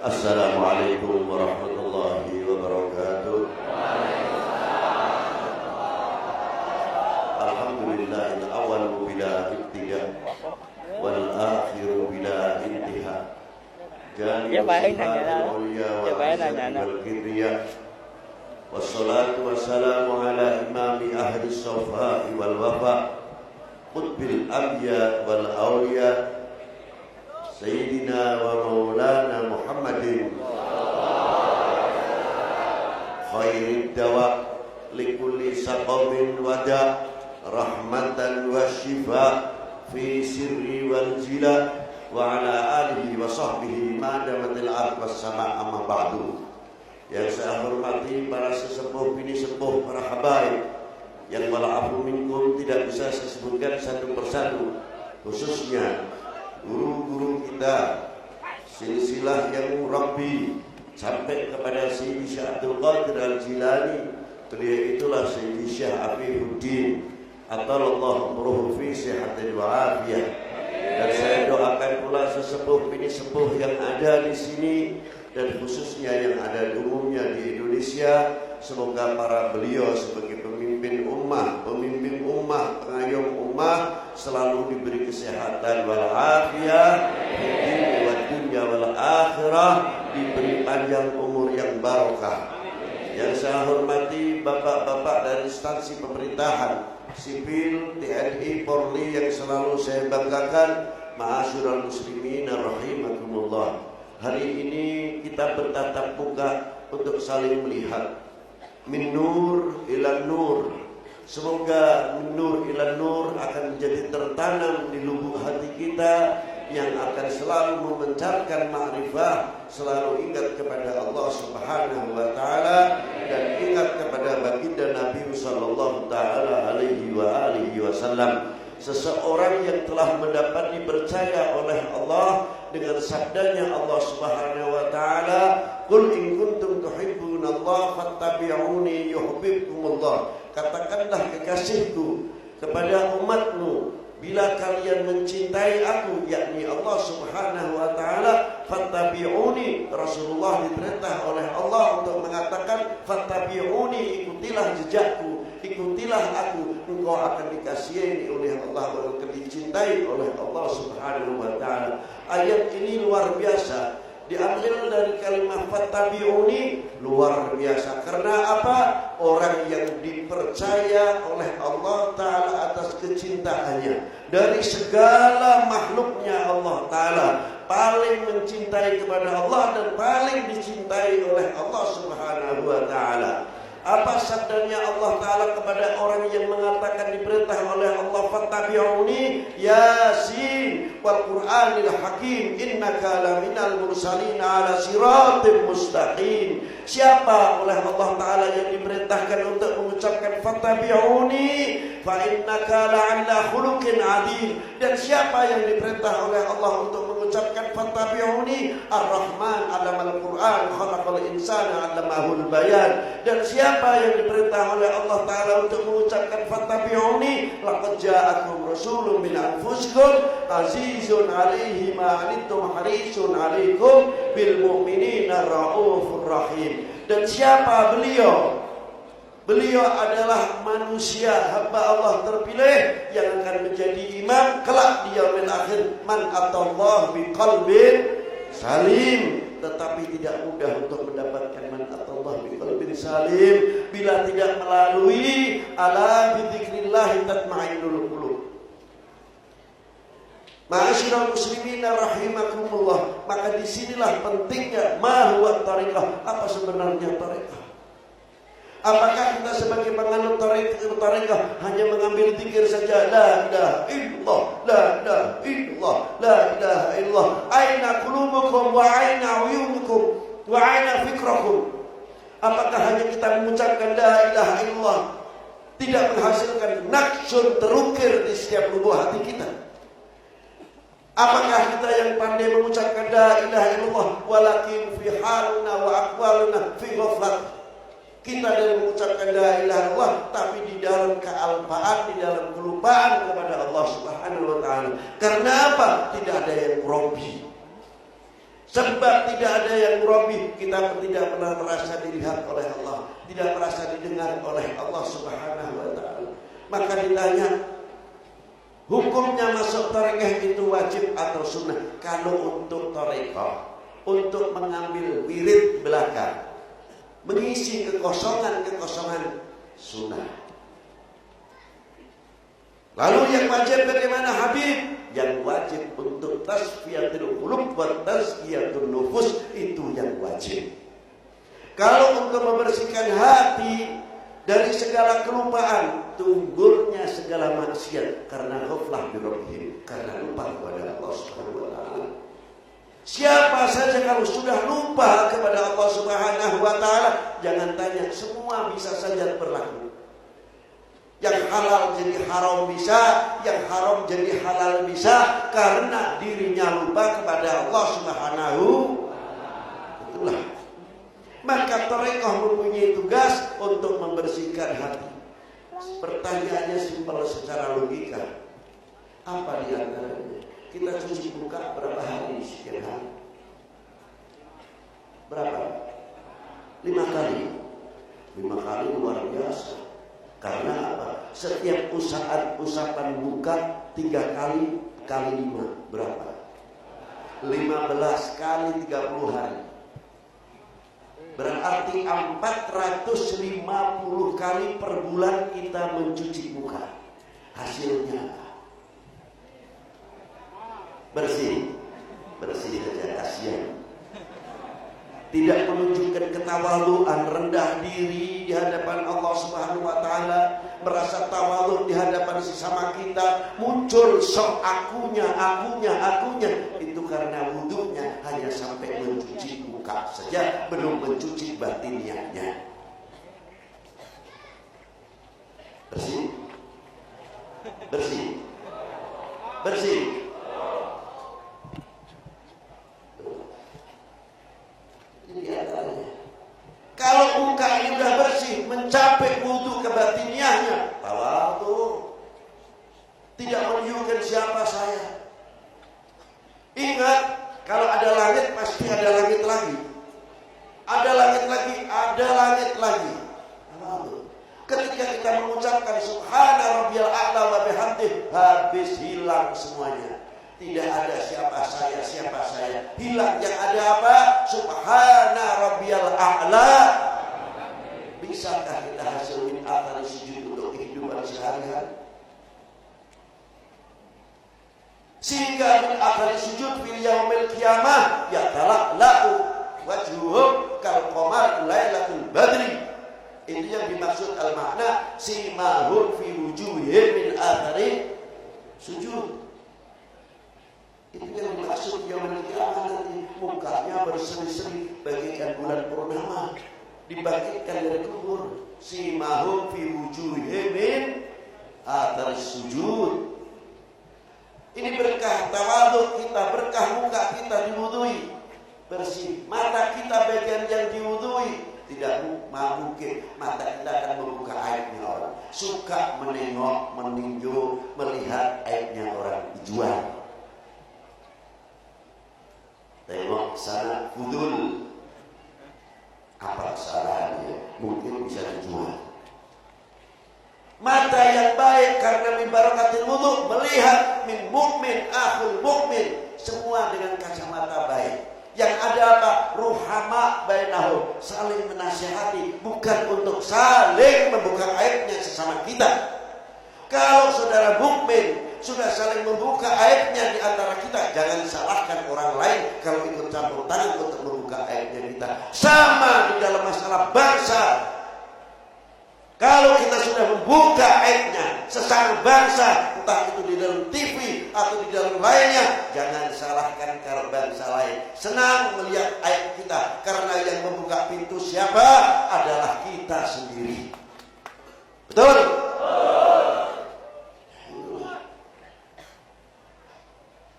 Assalamualaikum warahmatullahi wabarakatuh. Alhamdulillahil awal bila ibtida wal akhiru bila intiha. Wassalatu wassalamu ala imami ahli sawfa'i wal wafa qutbil anbiya wal awliya Sayyidina wa maulana Muhammadin khairid dawa likulli saqamin wada rahmatan wa shifa fi sirri wal jila wa ala alihi wa sahbihi madamatil ard was sama' amma ba'du. Yang saya hormati para sesepuh bini sepuh, para habaib yang wala'afu minkum tidak bisa saya sebutkan satu persatu, khususnya guru-guru kita silsilah yang murabbi sampai kepada Sayyidi Syekh Abdul Qadir Al-Jilani. Beliau itulah Sayyidi Syekh Afifuddin Atallahu umruhu fi sihatin wa afiyah. Dan saya doakan pula sesepuh bini sepuh yang ada di sini dan khususnya yang ada umumnya di Indonesia, semoga para beliau sebagai pemimpin ummah, pengayom ummah selalu diberi kesehatan wal afiyah di dunia wal akhirah, diberi panjang umur yang barokah. Yang saya hormati bapak-bapak dari instansi pemerintahan, sipil, TNI, Polri yang selalu saya banggakan, ma'asyiral muslimin rahimakumullah. Hari ini kita bertatap muka untuk saling melihat. Min nur ila nur. Semoga min nur ila nur akan menjadi tertanam di lubuk hati kita, yang akan selalu memancarkan ma'rifah, selalu ingat kepada Allah Subhanahu wa taala dan ingat kepada baginda Nabi sallallahu taala alaihi wasallam. Seseorang yang telah mendapat dipercaya oleh Allah dengan sabdanya Allah Subhanahu wa taala, "Qul in kuntum tuhibbunallaha fattabi'uni yuhibbukumullah." Katakanlah kekasihku kepada umatmu, bila kalian mencintai aku, yakni Allah Subhanahu wa taala, fattabi'uni. Rasulullah diperintah oleh Allah untuk mengatakan fattabi'uni, ikutilah jejakku, ikutilah aku, engkau akan dikasihi oleh Allah, akan dicintai oleh Allah Subhanahu wa taala. Ayat ini luar biasa, diambil dari kalimat fattabi'uni, luar biasa. Karena apa? Orang yang dipercaya oleh Allah taala atas kecintaannya dari segala makhluknya, Allah taala paling mencintai kepada Allah dan paling dicintai oleh Allah Subhanahu wa taala. Apa sabdanya Allah taala kepada orang yang mengatakan diperintah oleh Allah fattabi'uni, Yasin wal Qur'anil Hakim innaka laminal mursalin ala siratim mustaqim. Siapa oleh Allah taala yang diperintahkan untuk mengucapkan fattabi'uni fa innaka la'ala khuluqin adzim, dan siapa yang diperintah oleh Allah untuk mengucapkan fattabi'uni, Ar-Rahman 'allamal Qur'an khalaqal insana 'allamahul bayan, dan siapa yang diperintah oleh Allah taala untuk mengucapkan fattabi'uni, laqad ja'akum rasulun min anfusikum azizun 'alaihi ma 'anittum harisun 'alaikum bil mu'minina raufur rahim. Dan siapa beliau? Beliau adalah manusia, hamba Allah terpilih yang akan menjadi imam kelak di yaumil akhir. Man atallah biqalbin salim. Tetapi tidak mudah untuk mendapatkan man atallah biqalbin salim bila tidak melalui ala bidzikrillah tatma'innul qulub. Ma'asyiral muslimin rahimakumullah. Maka disinilah pentingnya ma huwa thariqah. Apa sebenarnya thariqah? Apakah kita sebagai penganut thariqah hanya mengambil zikir saja, la ilaha illallah, la ilaha illallah, la ilaha illallah, aina qulubukum wa aina uyunukum wa aina fikrakum? Apakah hanya kita mengucapkan la ilaha illallah tidak menghasilkan naksun terukir di setiap lubuk hati kita? Apakah kita yang pandai mengucapkan la ilaha illallah walakin fi haluna wa aqwaluna fi ghaflat? Kita dalam mengucapkan la ilaha illallah tapi di dalam kealpaan, di dalam kelupaan kepada Allah Subhanahu wa taala. Karena apa? Tidak ada yang merobi. Sebab tidak ada yang murabi, kita tidak pernah merasa dilihat oleh Allah, tidak merasa didengar oleh Allah Subhanahu wa taala. Maka ditanya, hukumnya masuk tarekah itu wajib atau sunnah? Kalau untuk tarekah, untuk mengambil wirid belakang, mengisi kekosongan sunnah. Lalu yang wajib bagaimana Habib? Yang wajib untuk tasfiyatul qulub wa tazkiyatun nufus, itu yang wajib. Kalau untuk membersihkan hati dari segala kelupaan, tunggurnya segala maksiat karena ghaflah bi rabbihim, karena lupa kepada Allah Subhanahu wa taala. Siapa saja kalau sudah lupa kepada Allah Subhanahu wa taala, jangan tanya, semua bisa saja berlaku. Yang halal jadi haram bisa, yang haram jadi halal bisa, karena dirinya lupa kepada Allah Subhanahu wa taala. Itulah. Maka tarekah mempunyai tugas untuk membersihkan hati. Pertanyaannya simpel secara logika. Apa di antaranya? Kita cuci muka berapa hari sekian hari? Berapa? 5 kali. 5 kali luar biasa. Karena apa? Setiap usapan muka 3 kali 5 berapa? 15 kali 30 hari. Berarti 450 kali per bulan kita mencuci muka. Hasilnya bersih saja, kasihan. Tidak menunjukkan ketawaduan, rendah diri di hadapan Allah Subhanahu wa taala, merasa tawadhu di hadapan sesama kita, muncul sok akunya, itu karena wudunya hanya sampai mencuci muka saja, belum mencuci batinnya. Bersih. Kalau muka ini sudah bersih, mencapai wudu ke batiniahnya, tawadhu, tidak menunjukkan siapa saya. Ingat, kalau ada langit pasti ada langit lagi. Ada langit lagi. Ketika kita mengucapkan Subhana rabbiyal a'la wa bihamdih, habis hilang semuanya. Tidak ada siapa saya. Hilang, yang ada apa? Subhana rabbiyal a'la. Bisakah kita hasil min athari sujud untuk kehidupan sehari-hari? Sehingga min athari sujud fil yaumil qiyamah yatala'la'u wajhuhum kal qamar lailatul badri. Itu yang dimaksud al-makna simahum fi wujuhihim min athari sujud. Itu yang dimaksud yaumul qiyamah, nanti mukanya berseri-seri bagaikan bulan purnama, dibangkitkan dari kubur. Simahum fi wujuhihim min athari sujud. Ini berkah tawadhu kita, berkah muka kita diwudui bersih, mata kita bagian yang diwudui. Tidak mungkin mata kita akan membuka aibnya orang, suka menengok, meninjau, melihat aibnya orang dijual. Tengok sana fudul, apa kesalahannya? Mungkin bisa dijual. Mata yang baik karena min barakatil wudu, melihat min mukmin akhul mukmin, semua dengan kacamata baik. Yang ada apa? Ruhama bainahum, saling menasihati, bukan untuk saling membuka aibnya sesama kita. Kalau saudara mukmin sudah saling membuka aibnya di antara kita, jangan salahkan orang lain kalau ikut campur tangan untuk membuka aibnya kita. Sama di dalam masalah bangsa. Kalau kita sudah membuka aibnya sesama bangsa, entah itu di dalam TV atau di dalam lainnya, jangan salahkan kalau bangsa lain. Senang melihat aib kita, karena yang membuka pintu siapa? Adalah kita sendiri. Betul?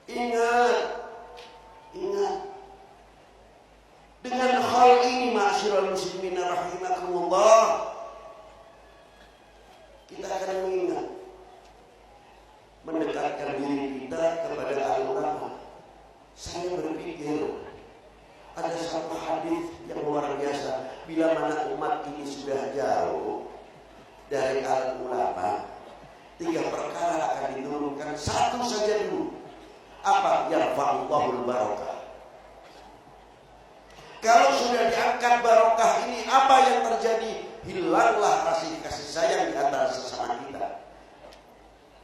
Ingat. Dengan hal ini, ma'asyiral muslimin rahimakumullah, kita akan mengingat, mendekatkan diri kita kepada al-ulama. Saya berpikir bila mana umat ini sudah jauh dari al-ulama, 3 perkara akan diturunkan. Satu saja dulu. Apa? Yarfa'ullahul barakah. Kalau sudah diangkat barokah ini, apa yang terjadi? Hilanglah rasa kasih sayang di antara sesama kita.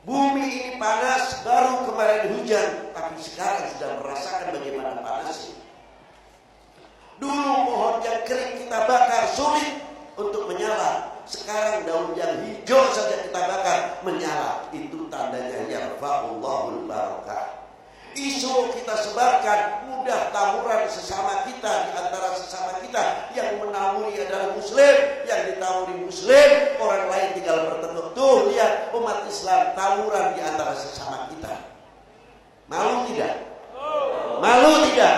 Bumi ini panas, baru kemarin hujan, tapi sekarang sudah merasakan bagaimana panasnya. Dulu pohon yang kering kita bakar sulit untuk menyala. Sekarang daun yang hijau saja kita bakar menyala. Itu tandanya yarfa'ullahul barakah. Isu kita sebarkan, mudah tawuran sesama kita, di antara sesama kita. Yang menawuri adalah muslim, yang ditawuri muslim, orang lain tinggal bertemu. Tuh lihat umat Islam tawuran di antara sesama kita. Malu tidak? Malu tidak?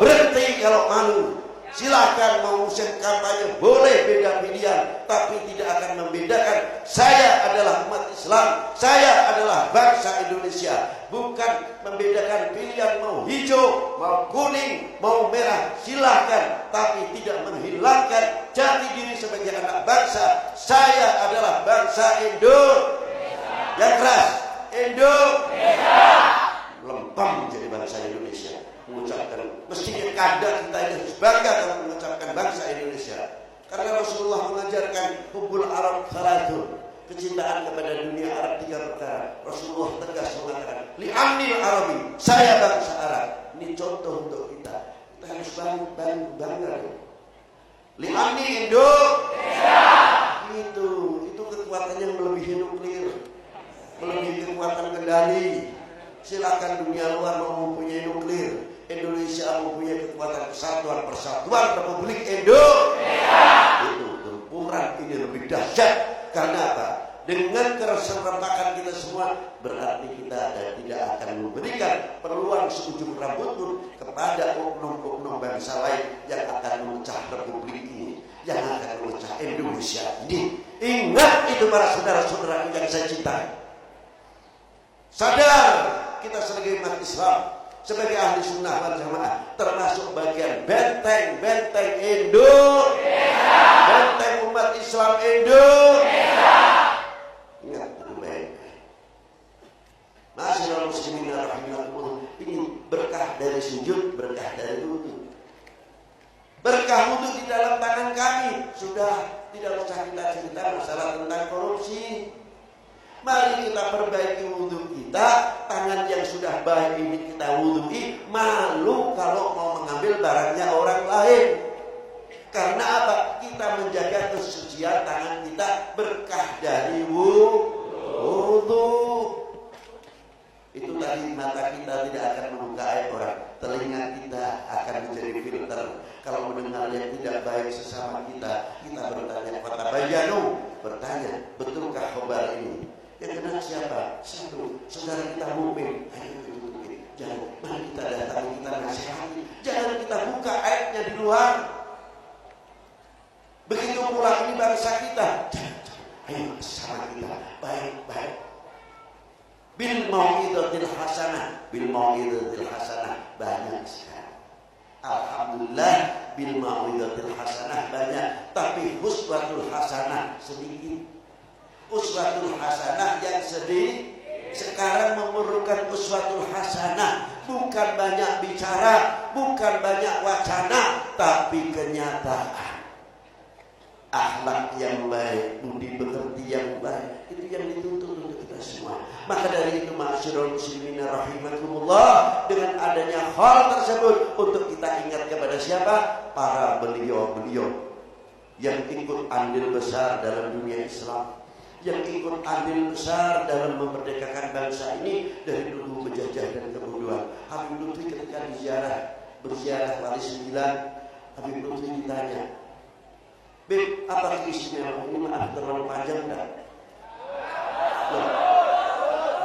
Berhenti kalau malu. Silahkan mau musim kampanye, boleh beda pilihan, tapi tidak akan membedakan. Saya adalah umat Islam, saya adalah bangsa Indonesia. Bukan membedakan pilihan mau hijau, mau kuning, mau merah. Silahkan, tapi tidak menghilangkan jati diri sebagai anak bangsa. Saya adalah bangsa Indonesia. Yang keras, Indonesia. Lempam jadi bangsa Indonesia. Mengucapkan, mestinya kadang kita harus bangga kalau mengucapkan bangsa Indonesia. Karena Rasulullah mengajarkan hubbul Arab salatun, kecintaan kepada dunia Arab 3 perkara. Rasulullah tegas mengatakan, li'annil Arabi, saya bangsa Arab. Ini contoh untuk kita. Kita harus bangga. Li'anni Indonesia. Itu kekuatan yang melebihi nuklir, melebihi kekuatan kendali. Silakan dunia luar mau mempunyai nuklir, Indonesia mempunyai kekuatan persatuan Republik Indonesia. Itu gempuran ini lebih dahsyat. Karena apa? Dengan keserentakan kita semua, berarti kita tidak akan memberikan peluang seujung rambut pun kepada oknum-oknum bangsa lain yang akan memecah Republik ini, yang akan memecah Indonesia ini. Ingat itu para saudara-saudara yang saya cintai. Sadar kita sebagai umat Islam, sebagai ahli sunnah wal jamaah, termasuk bagian benteng Indonesia, benteng umat Islam Indonesia. Ingat itu baik-baik. Masyaallah muslimin rahimakumullah. Ini berkah dari sujud, berkah dari wudu. Berkah wudu di dalam tangan kami. Sudah tidak usah kita cerita masalah tentang korupsi. Mari kita perbaiki wudu kita. Tangan yang sudah baik ini kita wudui. Malu kalau mau mengambil barangnya orang lain. Karena apa? Kita menjaga kesucian tangan kita, berkah dari wudu. Itu tadi, mata kita tidak akan membuka aib orang, telinga kita akan menjadi filter. Kalau mendengar yang tidak baik sesama kita, kita bertanya kepada bayanu, bertanya, betulkah khabar ini? Yang kena siapa? Satu, saudara kita mukmin. Ayo tutupi. Jangan, mari kita datangi, kita nasihati. Jangan kita buka aibnya di luar. Begitu pula ini bangsa kita. Ayo sama kita, baik-baik. Bil mau'izatil hasanah, bil mau'izatil hasanah banyak sekali. Alhamdulillah, bil mau'izatil hasanah banyak, tapi uswatul hasanah sedikit. Uswatul hasanah yang sedih sekarang memerlukan uswatul hasanah, bukan banyak bicara, bukan banyak wacana, tapi kenyataan. Akhlak yang baik, budi pekerti yang baik, itu yang dituntut untuk kita semua. Maka dari itu ma'asyiral muslimin rahimakumullah, dengan adanya hal tersebut untuk kita ingat kepada siapa? Para beliau-beliau yang ikut andil besar dalam dunia Islam, yang ikut andil besar dalam memerdekakan bangsa ini dari dulu penjajah dan kebodohan. Habib Lutfi ketika berziarah Wali 9, Habib Lutfi ditanya, Beb, apa keistimewaan ini? Maaf, terlalu panjang enggak?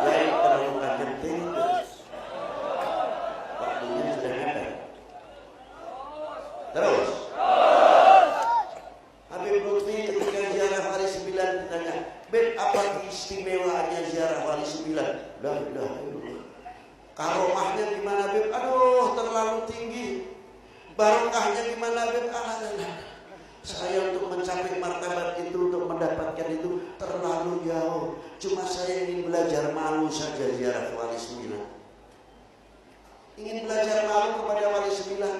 Ya, terlalu panjang terus. Waktunya sudah mepet. Terus. Habib Lutfi ketika ziarah Wali 9 ditanya, Beb, apa keistimewaannya ziarah Wali 9? Lah, karomahnya gimana, Beb? Aduh, terlalu tinggi. Barokahnya gimana, Beb? Saya untuk mencapai martabat itu, untuk mendapatkan itu terlalu jauh. Cuma saya ingin belajar malu saja ziarah ke Wali Sembilan. Ingin belajar malu kepada Wali Sembilan.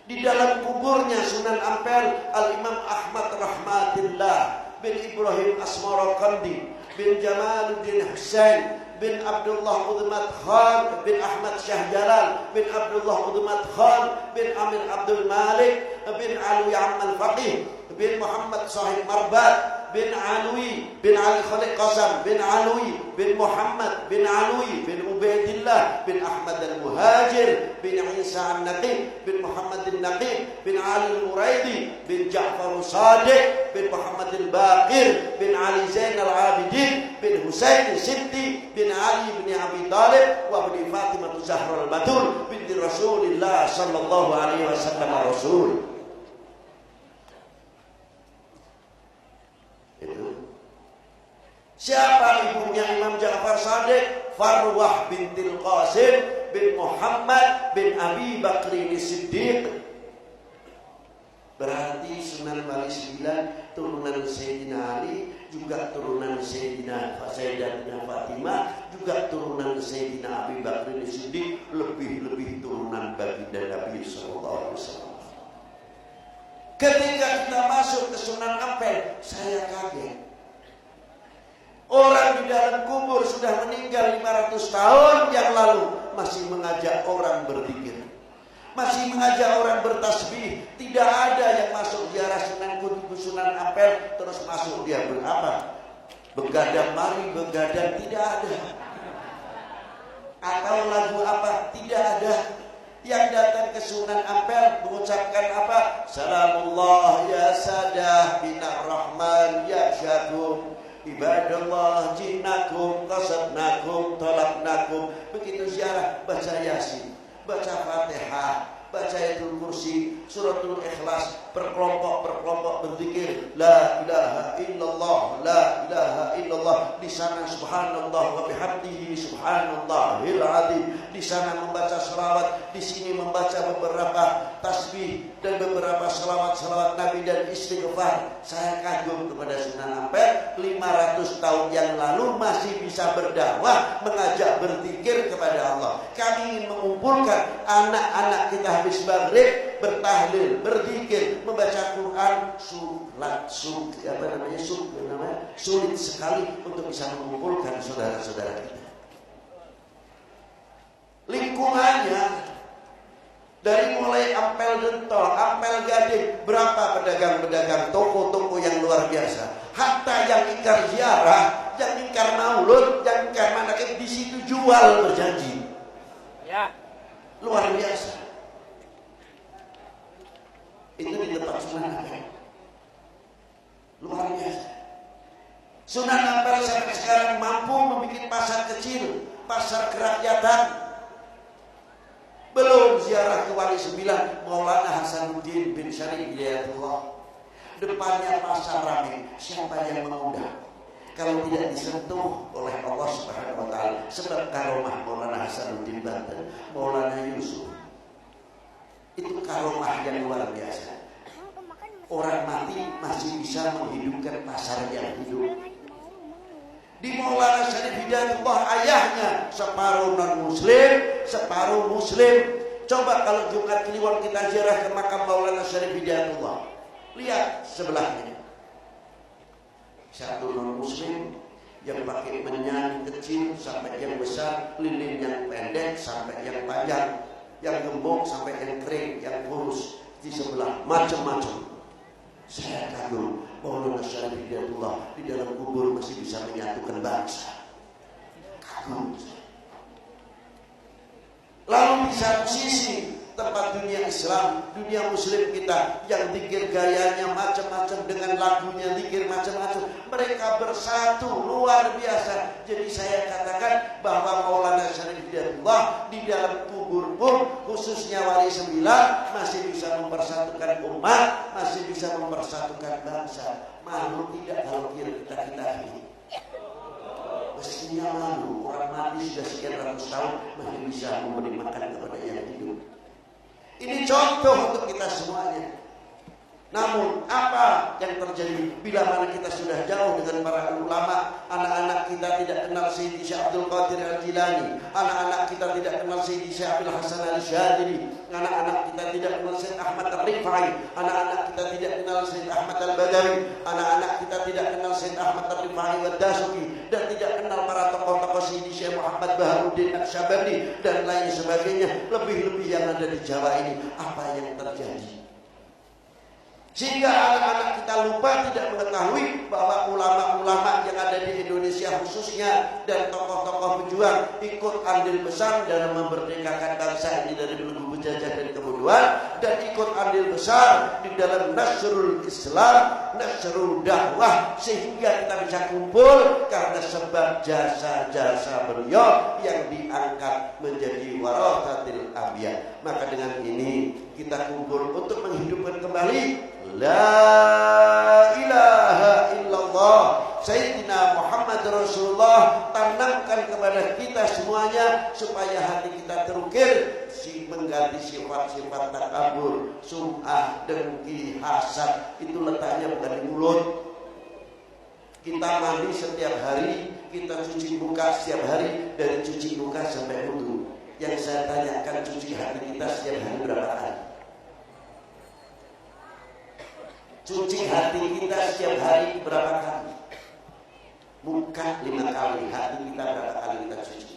Di dalam kuburnya Sunan Ampel Al-Imam Ahmad Rahmatillah bin Ibrahim Asmaraqandi bin Jamaluddin Husain bin Abdullah Udmat Khan bin Ahmad Syah Jalal bin Abdullah Udmat Khan bin Amir Abdul Malik bin Alwi Amman Faqih bin Muhammad Sahib Marbat bin Alwi bin Ali Khalid Qasam bin Alwi bin Muhammad bin Alwi bin Ubaidillah bin Ahmad Al-Muhajir bin Isa An-Naqib bin Muhammad Al-Naqib bin Ali Al-Muraidi bin Ja'far Sadiq bin Muhammad Al-Baqir bin Ali Zain Al-Abidin bin Husain Sinti bin Ali bin Abi Talib wa bin Fatimah Zahra Al-Batul binti Rasulillah sallallahu alaihi wasallam Rasul. Siapa ibunya Imam Ja'far Sadiq? Farwah bintil Qasim bin Muhammad bin Abi Bakri Siddiq. Berarti Sunan Wali Sembilan turunan Sayyidina Ali, juga turunan Sayyidatina Fatimah, juga turunan Sayyidina Abi Bakri Siddiq, lebih-lebih turunan baginda Nabi sallallahu alaihi wasallam. Ketika kita masuk ke Sunan Ampel, saya kaget. Orang di dalam kubur sudah meninggal 500 tahun yang lalu masih mengajak orang berzikir, masih mengajak orang bertasbih. Tidak ada yang masuk ziarah Sunan Ampel terus masuk dia berapa? Begadang mari begadang, tidak ada. Atau lagu apa? Tidak ada. Yang datang ke Sunan Ampel mengucapkan apa? Salamullah ya sadah binar rahman ya syadum ibadallah jinnakum qasadnakum talabnakum. Begitu ziarah baca Yasin, baca Fatihah, baca Ayatul Kursi, suratul Ikhlas, berkelompok berzikir la ilaha illallah, la ilaha illallah. Di sana subhanallah wa bihamdihi subhanallahil azim. Di sana membaca selawat, di sini membaca beberapa tasbih dan beberapa selawat Nabi dan istighfar. Saya kagum kepada Sunan Ampel, 500 tahun yang lalu masih bisa berdakwah, mengajak berzikir kepada Allah. Kami ingin mengumpulkan anak-anak kita habis maghrib bertahlil, berzikir, membaca Quran, sulit sekali untuk bisa mengumpulkan saudara-saudara kita. Lingkungannya dari mulai Ampel Dentol, Ampel Gading, berapa pedagang-pedagang, toko-toko yang luar biasa. Hatta yang ingkar ziarah, yang ingkar maulud, yang ingkar manakib, di situ jual berjanji. Ya. Luar biasa. Itu di tempat Sunan Ampel. Luar biasa. Sunan Ampel sampai sekarang mampu membuat pasar kecil, pasar kerakyatan. Belum ziarah ke Wali Sembilan Maulana Hasanuddin bin Syarif Hidayatullah. Depannya pasar ramai. Siapa yang mengundang? Kalau tidak disentuh oleh Allah Subhanahu wa taala, sebab karomah Maulana Hasanuddin Banten, Maulana Yusuf, itu karomah yang luar biasa. Orang mati masih bisa menghidupkan pasar yang hidup. Di Maulana Syarif Hidayatullah ayahnya separuh non muslim, separuh muslim. Coba kalau Jumat Kliwon kita ziarah ke makam Maulana Syarif Hidayatullah, lihat sebelahnya. Satu non muslim yang pakai menyan kecil sampai yang besar, lilin yang pendek sampai yang panjang, yang gembok sampai yang kering, yang kurus. Di sebelah macam-macam. Saya kagum Maulana Syarif Hidayatullah di dalam kubur masih bisa menyatukan bangsa. Kagum. Lalu di satu sisi tempat dunia Islam, dunia Muslim kita yang zikir gayanya macam-macam, dengan lagunya zikir macam-macam, mereka bersatu luar biasa. Jadi saya katakan bahwa Maulana Syarif Hidayatullah di dalam kubur pun, khususnya Wali Sembilan, masih bisa mempersatukan umat, masih bisa mempersatukan bangsa. Malu tidak kalau kita ini? Mestinya malu. Orang mati sudah sekian ratus tahun masih bisa memberi makan kepada yang hidup. Ini contoh untuk kita semuanya. Namun apa yang terjadi bila mana kita sudah jauh dengan para ulama? Anak-anak kita tidak kenal Sayyidi Syekh Abdul Qadir Al-Jilani, anak-anak kita tidak kenal Sayyidi Syekh Abdul Hasan Al-Syadili, anak-anak kita tidak kenal Sayyid Ahmad Al-Rifai, anak-anak kita tidak kenal Sayyid Ahmad Al-Badawi, anak-anak kita tidak kenal Sayyid Ahmad Al-Rifai wa Dasuki, dan tidak kenal para tokoh-tokoh Sayyidi Syekh Muhammad Baharuddin Naqsyabandi dan lain sebagainya. Lebih-lebih yang ada di Jawa ini, apa yang terjadi? Sehingga anak-anak kita lupa, tidak mengetahui bahwa ulama-ulama yang ada di Indonesia khususnya dan tokoh-tokoh pejuang ikut andil besar dalam memerdekakan bangsa ini dari belenggu penjajah dan kebodohan, dan ikut andil besar di dalam nasrul Islam, nasrul dakwah, sehingga kita bisa kumpul karena sebab jasa-jasa beliau yang diangkat menjadi warathatil anbiya. Maka dengan ini kita kumpul untuk menghidupkan kembali La ilaha illallah Sayyidina Muhammad Rasulullah. Tanamkan kepada kita semuanya supaya hati kita terukir, mengganti sifat-sifat takabur, sum'ah, dengki, hasad. Itu letaknya bukan di mulut. Kita mandi setiap hari, kita cuci muka setiap hari, dari cuci muka sampai wudu. Yang saya tanyakan, cuci hati kita setiap hari berapa kali? Cuci hati kita setiap hari berapa kali? Muka 5 kali, hati kita berapa kali kita cuci?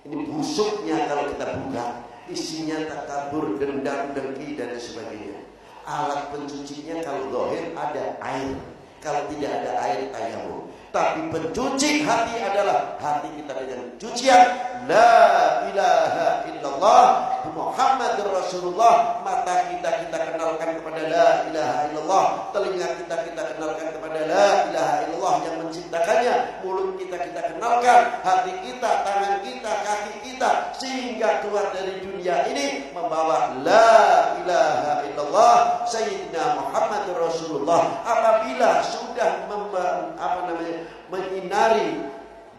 Ini busuknya kalau kita buka, isinya takabur, dendam, dengki dan sebagainya. Alat pencucinya kalau zahir ada air, kalau tidak ada air tayamum. Tapi pencuci hati adalah hati kita dengan cucian La ilaha illallah Muhammadur Rasulullah. Mata kita kenalkan kepada La ilaha illallah, telinga kita kenalkan kepada La ilaha illallah yang menciptakannya, mulut kita kenalkan, hati kita, tangan kita, kaki kita, sehingga keluar dari dunia ini membawa La ilaha illallah Sayyidina Muhammadur Rasulullah. Apabila sudah menyinari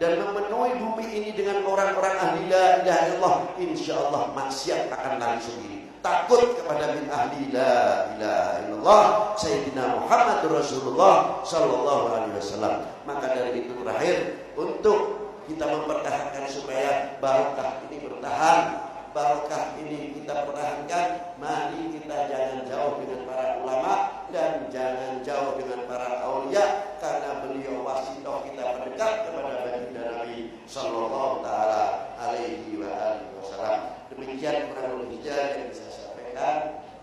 dan memenuhi bumi ini dengan orang-orang ahli la ilaha illallah, insyaallah maksiat akan lari sendiri. Takut kepada min ahli la ilaha illallah Sayyidina Muhammad Rasulullah sallallahu alaihi wasallam. Maka dari itu terakhir, untuk kita mempertahankan supaya barokah ini bertahan, barokah ini kita pertahankan, mari kita jangan jauh dengan para ulama dan jangan jauh dengan para aulia, karena beliau wasitoh kita mendekat kepada baginda Nabi sallallahu taala alaihi wa alihi wasallam. Demikian kurang lebihnya yang bisa saya sampaikan.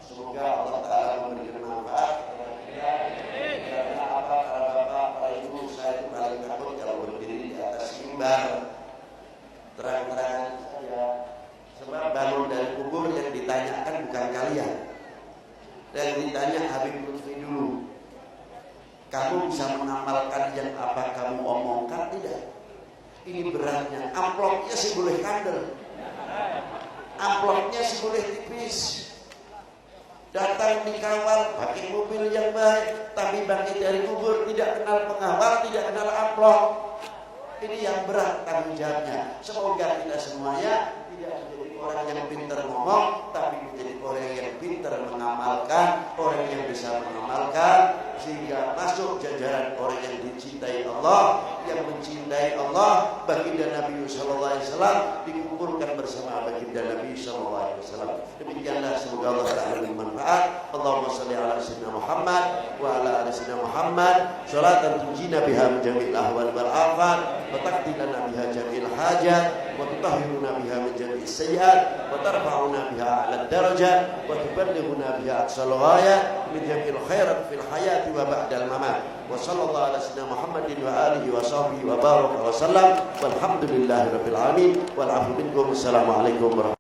Semoga Allah taala memberikan manfaat kepada kita. Karena apa, para bapak, para ibu, saya itu paling takut kalau berdiri di atas mimbar terang-terangan saja. Sebab bangun dari kubur yang ditanyakan bukan kalian, yang ditanya Habib Lutfi dulu. Kamu bisa mengamalkan yang apa kamu omongkan tidak? Ini beratnya. Amplopnya sih boleh kandel, amplopnya sih boleh tipis. Datang dikawal pakai mobil yang baik, tapi bangkit dari kubur tidak kenal pengawal, tidak kenal amplop. Ini yang berat tanggung jawabnya. Semoga kita semuanya tidak menjadi orang yang pintar ngomong, tapi menjadi orang yang pintar mengamalkan, orang yang bisa mengamalkan, sehingga masuk jajaran orang yang dicintai Allah, yang mencintai Allah. Baginda Nabi sallallahu alaihi wasallam dikumpulkan bersama baginda Nabi sallallahu alaihi wasallam. Demikianlah, semoga Allah taala bermanfaat. Allahumma shalli ala sayyidina Muhammad wa ala ali sayyidina Muhammad sholatan tunjina biha min jami'il ahwal wal afat wa taqdilana biha jami'il hajat wa tutahhiruna biha min jami'is sayyi'at wa tarfa'una biha 'ala darajat wa tuballighuna biha aqsal ghayat min jami'il khairat fil hayati wa ba'dal mamat. Wa sallallahu ala sayyidina Muhammadin wa alihi wa sahbihi wa baraka wa sallam. Walhamdulillahi rabbil alamin. Wal 'afwu minkum. Assalamualaikum warahmatullahi wabarakatuh.